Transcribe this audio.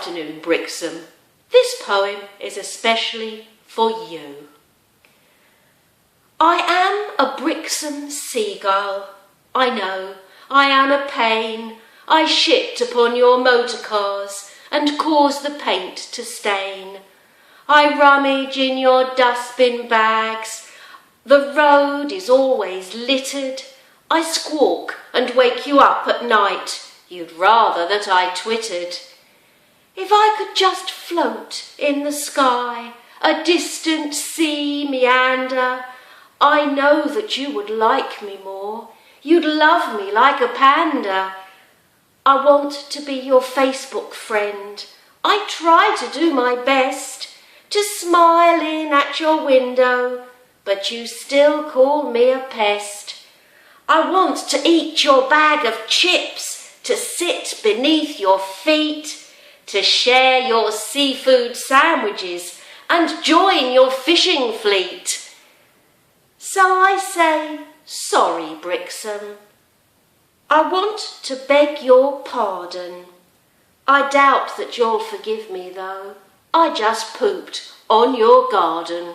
afternoon, Brixham. This poem is especially for you. I am a Brixham seagull. I know I am a pain. I shit upon your motor cars and cause the paint to stain. I rummage in your dustbin bags. The road is always littered. I squawk and wake you up at night. You'd rather that I twittered. If I could just float in the sky, a distant sea meander, I know that you would like me more. You'd love me like a panda. I want to be your Facebook friend. I try to do my best to smile in at your window, but you still call me a pest. I want to eat your bag of chips, to sit beneath your feet, to share your seafood sandwiches and join your fishing fleet. So I say, sorry, Brixham. I want to beg your pardon. I doubt that you'll forgive me, though. I just pooped on your garden.